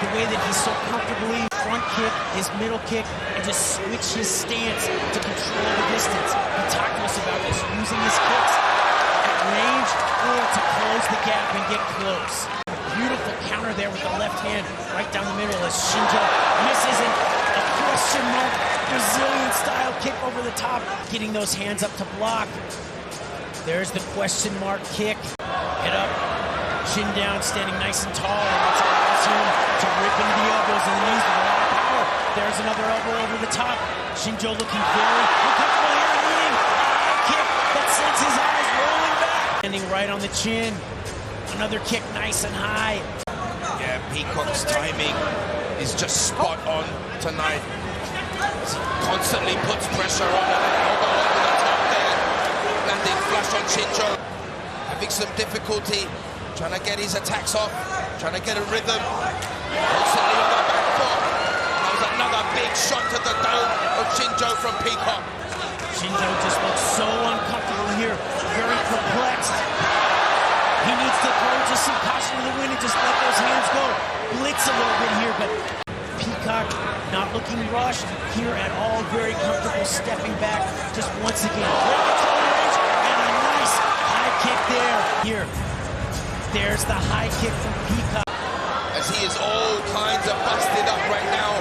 the way that he's so comfortably front kick, his middle kick, and just switch his stance to control the distance. He talked to us about this, using his kicks at range or to close the gap and get close. Beautiful counter there with the left hand right down the middle as Shinjo misses and a question mark Brazilian style kick over the top. Getting those hands up to block. There's the question mark kick. Head up, chin down, standing nice and tall, and that's allows him to rip into the elbows and the knees with a lot of power. There's another elbow over the top. Shinjo looking very uncomfortable here, leading a kick that sends his eyes rolling back. Standing right on the chin. Another kick nice and high. Yeah, Peacock's timing is just spot on tonight. Constantly puts pressure on an elbow over the top there. Landing flush on Shinjo. Having some difficulty trying to get his attacks off, trying to get a rhythm. Constantly on the back foot. That was another big shot to the dome of Shinjo from Peacock. Shinjo just looks so uncomfortable here, very perplexed. He needs to throw just some caution to the wind and just let those hands go. Blitz a little bit here, but Peacock not looking rushed here at all. Very comfortable stepping back just once again. Great control range and a nice high kick there. Here, there's the high kick from Peacock. As he is all kinds of busted up right now.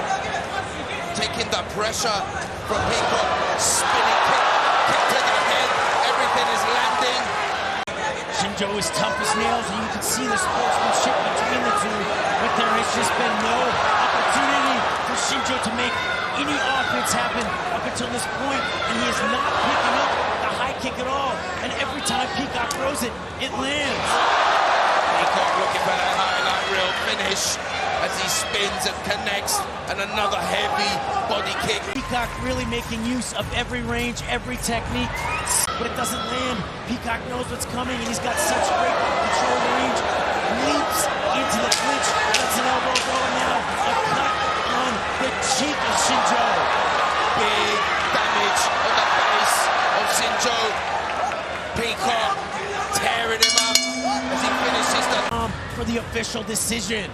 Taking the pressure from Peacock. Spinning kick to the head. Everything is landing. Shinjo is tough as nails, and you can see the sportsmanship between the two, but there has just been no opportunity for Shinjo to make any offense happen up until this point, and he is not picking up the high kick at all, and every time Peacock throws it, it lands. Peacock looking for that highlight reel finish as he spins and connects, and another heavy body kick. Peacock really making use of every range, every technique, but it doesn't land. Peacock knows what's coming, and he's got such great control of the range. Leaps into the clinch, lets an elbow go, and now a cut on the cheek of Shinjo. Big damage on the face of Shinjo. Peacock tearing him up as he finishes the for the official decision.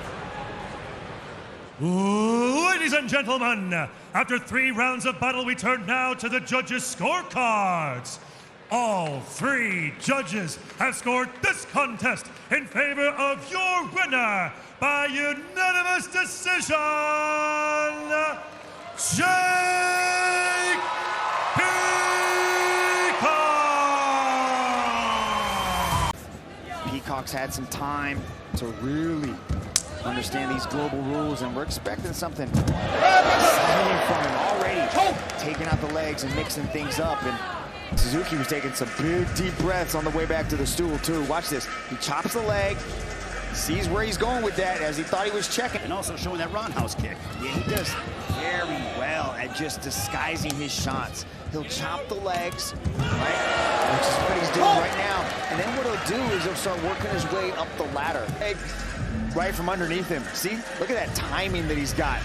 Ladies and gentlemen, after 3 rounds of battle, we turn now to the judges' scorecards. All 3 judges have scored this contest in favor of your winner by unanimous decision, Jake Peacock! Peacock's had some time to really understand these global rules, and we're expecting something exciting from him already. Taking out the legs and mixing things up, and Suzuki was taking some big deep breaths on the way back to the stool too. Watch this. He chops the leg, sees where he's going with that as he thought he was checking. And also showing that roundhouse kick. Yeah, he does very well at just disguising his shots. He'll chop the legs, right? Which is what he's doing right now. And then what he'll do is he'll start working his way up the ladder. Right from underneath him. See? Look at that timing that he's got.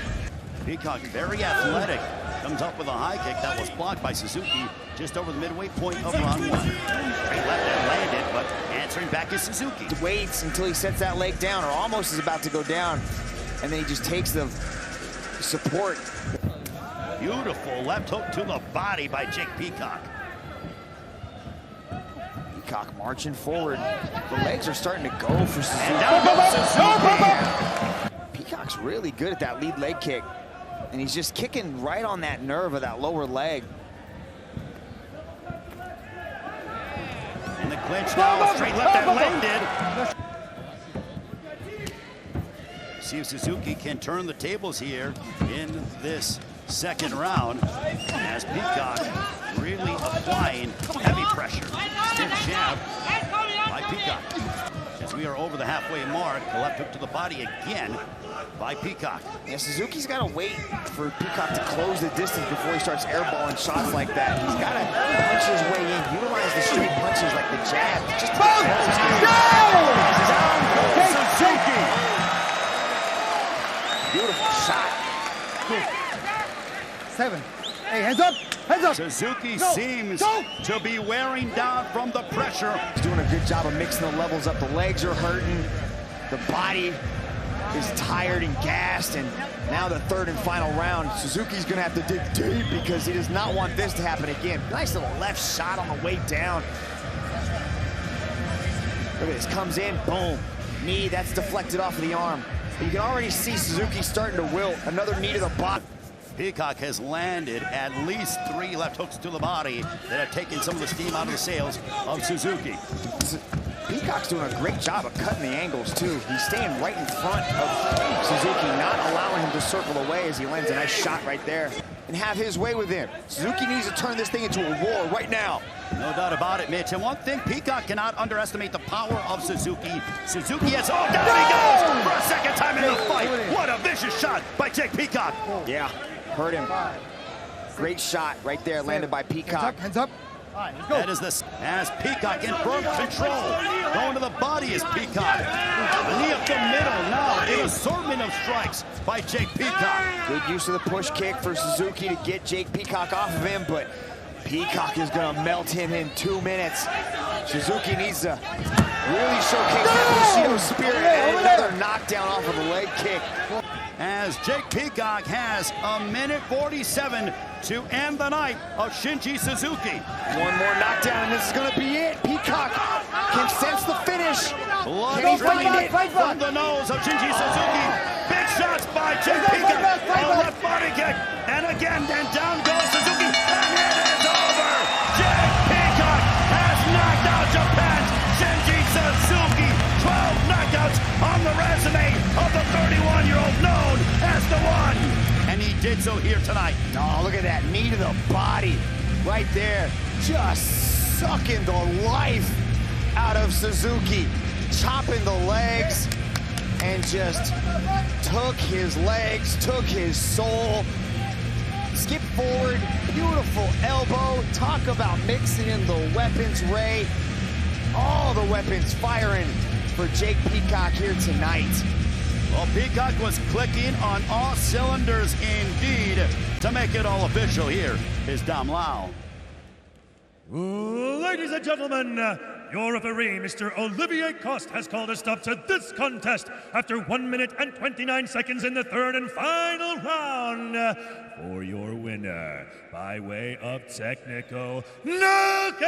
Peacock, very athletic. Comes up with a high kick that was blocked by Suzuki just over the midway point of round 1. Straight left and landed, but answering back is Suzuki. He waits until he sets that leg down, or almost is about to go down, and then he just takes the support. Beautiful left hook to the body by Jake Peacock. Peacock marching forward. The legs are starting to go for Suzuki. And down goes Suzuki. Peacock's really good at that lead leg kick, and he's just kicking right on that nerve of that lower leg. In the clinch now, straight left and landed. See if Suzuki can turn the tables here in this second round as Peacock really applying heavy pressure. Stiff jab by Peacock. As we are over the halfway mark, the left hook to the body again by Peacock. Yeah, Suzuki's got to wait for Peacock to close the distance before he starts airballing shots like that. He's got to punch his way in, utilize the straight punches like the jab. Just Suzuki! Beautiful shot. 7. Hey, hands up! Hands up! Suzuki seems to be wearing down from the pressure. He's doing a good job of mixing the levels up. The legs are hurting, the body. is tired and gassed, and now the third and final round, Suzuki's gonna have to dig deep because he does not want this to happen again. Nice little left shot on the way down. Look at this, comes in, boom. Knee, that's deflected off of the arm. You can already see Suzuki starting to wilt. Another knee to the body. Peacock has landed at least 3 left hooks to the body that have taken some of the steam out of the sails of Suzuki. Peacock's doing a great job of cutting the angles, too. He's staying right in front of Suzuki, not allowing him to circle away as he lands a nice shot right there and have his way with him. Suzuki needs to turn this thing into a war right now. No doubt about it, Mitch. And one thing, Peacock cannot underestimate the power of Suzuki. Suzuki has, oh, down he goes for a second time in the fight. What a vicious shot by Jake Peacock. Yeah, hurt him. Great shot right there, landed by Peacock. Hands up. All right, let's go. That is this, as Peacock in firm control. Going to the body is Peacock. Knee up the middle now. An assortment of strikes by Jake Peacock. Good use of the push kick for Suzuki to get Jake Peacock off of him, but Peacock is gonna melt him in 2 minutes. Suzuki needs to really showcase that Bushido spirit, and another knockdown off of the leg kick. As Jake Peacock has a minute 47 to end the night of Shinji Suzuki. One more knockdown, and this is gonna be it. Peacock can sense the finish. Blood Can he draining find it? from the nose of Shinji Suzuki. Big shots by Jake Peacock. A left body kick, and again, then down goes Suzuki, and it is over. Jake Peacock has knocked out Japan's Shinji Suzuki. 12 knockouts on the resume of the 31-year-old known as the One. And he did so here tonight. Oh, look at that knee to the body right there. Just sucking the life out of Suzuki. Chopping the legs and just took his legs, took his soul. Skip forward, beautiful elbow. Talk about mixing in the weapons, Ray. All the weapons firing for Jake Peacock here tonight. Well, Peacock was clicking on all cylinders indeed. To make it all official, here is Dom Lau. Ladies and gentlemen, your referee, Mr. Olivier Coste, has called a stop to this contest after 1 minute and 29 seconds in the third and final round. For your winner, by way of technical knockout,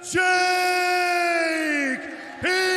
Jake Peacock!